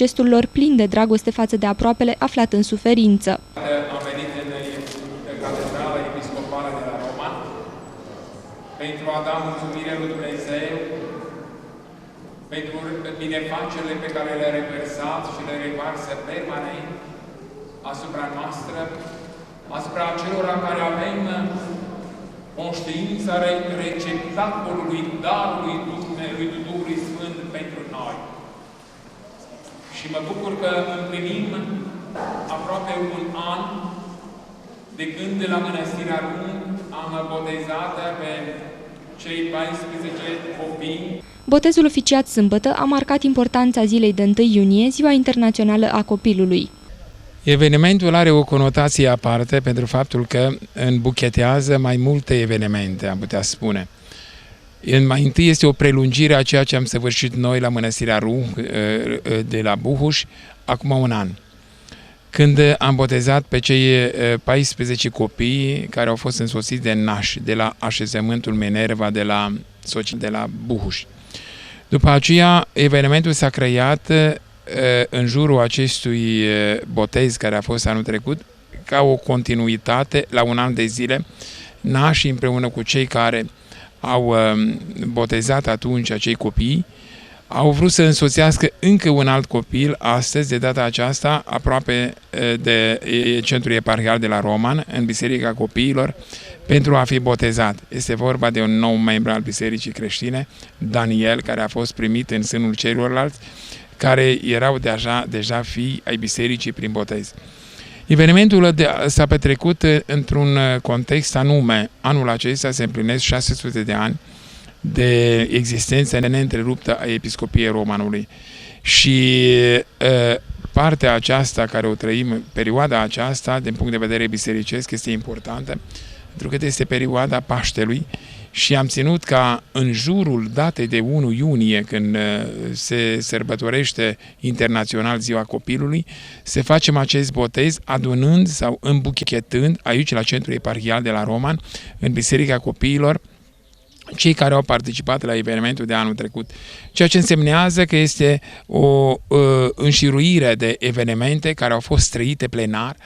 gestul lor plin de dragoste față de aproapele aflat în suferință. Am venit în catedrala episcopală de la Roma pentru a da mulțumire lui Dumnezeu pentru binefacerile pe care le-a reversat și le revarsă permanent asupra noastră, asupra acelora care avem conștiința receptacolului darului Duhului Sfânt pentru noi. Și mă bucur că împlinim aproape un an de când la Mănăstirea Rum am botezat pe cei 14 copii. Botezul oficiat sâmbătă a marcat importanța zilei de 1 iunie, Ziua Internațională a Copilului. Evenimentul are o conotație aparte pentru faptul că îmbuchetează mai multe evenimente, am putea spune. Mai întâi este o prelungire a ceea ce am săvârșit noi la Mănăstirea Rum de la Buhuș, acum un an, când am botezat pe cei 14 copii care au fost însoțiți de nași de la așezământul Minerva de la Buhuș. După aceea, evenimentul s-a creat în jurul acestui botez care a fost anul trecut, ca o continuitate la un an de zile, nașii împreună cu cei care au botezat atunci acei copii, au vrut să însoțească încă un alt copil astăzi, de data aceasta, aproape de centrul eparhial de la Roman, în Biserica Copiilor, pentru a fi botezat. Este vorba de un nou membru al Bisericii Creștine, Daniel, care a fost primit în sânul celorlalți, care erau deja fii ai bisericii prin botez. Evenimentul s-a petrecut într-un context anume. Anul acesta se împlinesc 600 de ani de existență neîntreruptă a Episcopiei Romanului. Și partea aceasta care o trăim, perioada aceasta, din punct de vedere bisericesc, este importantă, pentru că este perioada Paștelui și am ținut ca în jurul datei de 1 iunie, când se sărbătorește internațional Ziua Copilului, să facem acest botez adunând sau îmbuchetând aici la centrul eparhial de la Roman, în Biserica Copiilor, cei care au participat la evenimentul de anul trecut. Ceea ce însemnează că este o înșiruire de evenimente care au fost trăite plenar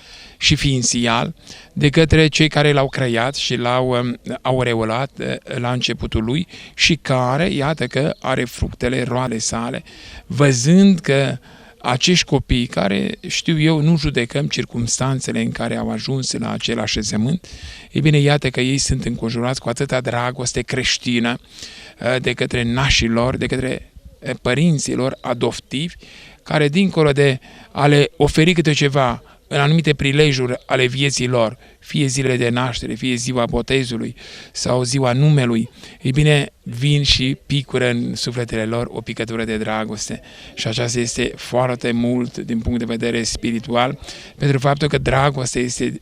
și ființial de către cei care l-au creat și l-au aureolat la începutul lui și care, iată că are fructele, roade sale, văzând că acești copii, care, știu eu, nu judecăm circumstanțele în care au ajuns la acel așezământ, e bine, iată că ei sunt înconjurați cu atâta dragoste creștină de către nașii lor, de către părinții lor adoptivi, care, dincolo de a le oferi câte ceva în anumite prilejuri ale vieții lor, fie zile de naștere, fie ziua botezului sau ziua numelui, ei bine, vin și picură în sufletele lor o picătură de dragoste. Și aceasta este foarte mult din punct de vedere spiritual, pentru faptul că dragostea este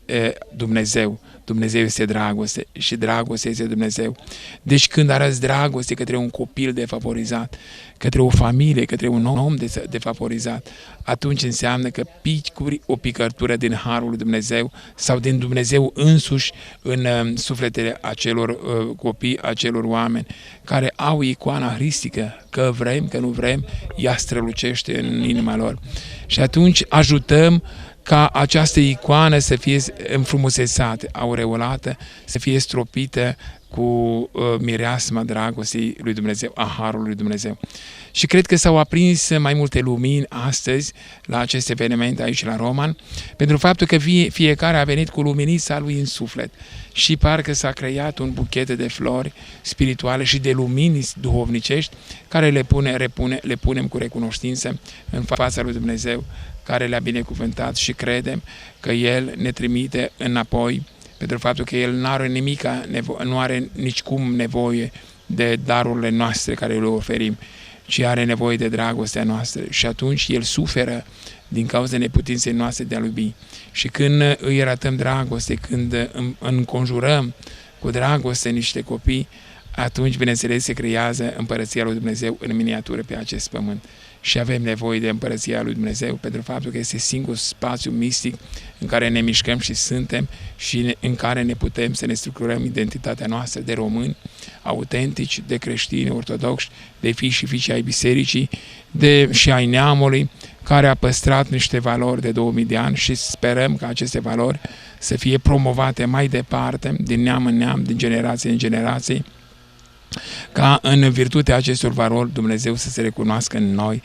Dumnezeu. Dumnezeu este dragoste și dragostea este Dumnezeu. Deci când arăți dragoste către un copil defavorizat, către o familie, către un om defavorizat, atunci înseamnă că picuri o picătură din harul lui Dumnezeu sau din Dumnezeu însuși în sufletele acelor copii, acelor oameni care au icoana hristică, că vrem, că nu vrem, ea strălucește în inima lor. Și atunci ajutăm ca această icoană să fie înfrumusețată, aureolată, să fie stropită cu mireasma dragostei lui Dumnezeu, a harului lui Dumnezeu. Și cred că s-au aprins mai multe lumini astăzi la acest eveniment aici la Roman, pentru faptul că fiecare a venit cu luminița lui în suflet și parcă s-a creat un buchet de flori spirituale și de lumini duhovnicești care le punem cu recunoștință în fața lui Dumnezeu, care le-a binecuvântat și credem că El ne trimite înapoi, pentru faptul că El nu are nicicum nevoie de darurile noastre care le oferim, ci are nevoie de dragostea noastră și atunci El suferă din cauza neputinței noastre de a iubi. Și când îi arătăm dragoste, când înconjurăm cu dragoste niște copii, atunci, bineînțeles, se creează Împărăția lui Dumnezeu în miniatură pe acest pământ. Și avem nevoie de Împărăția lui Dumnezeu pentru faptul că este singurul spațiu mistic în care ne mișcăm și suntem și în care ne putem să ne structurăm identitatea noastră de români autentici, de creștini ortodoxi, de fii și fiice ai bisericii și ai neamului, care a păstrat niște valori de 2000 de ani și sperăm ca aceste valori să fie promovate mai departe, din neam în neam, din generație în generație, ca în virtutea acestor valori Dumnezeu să se recunoască în noi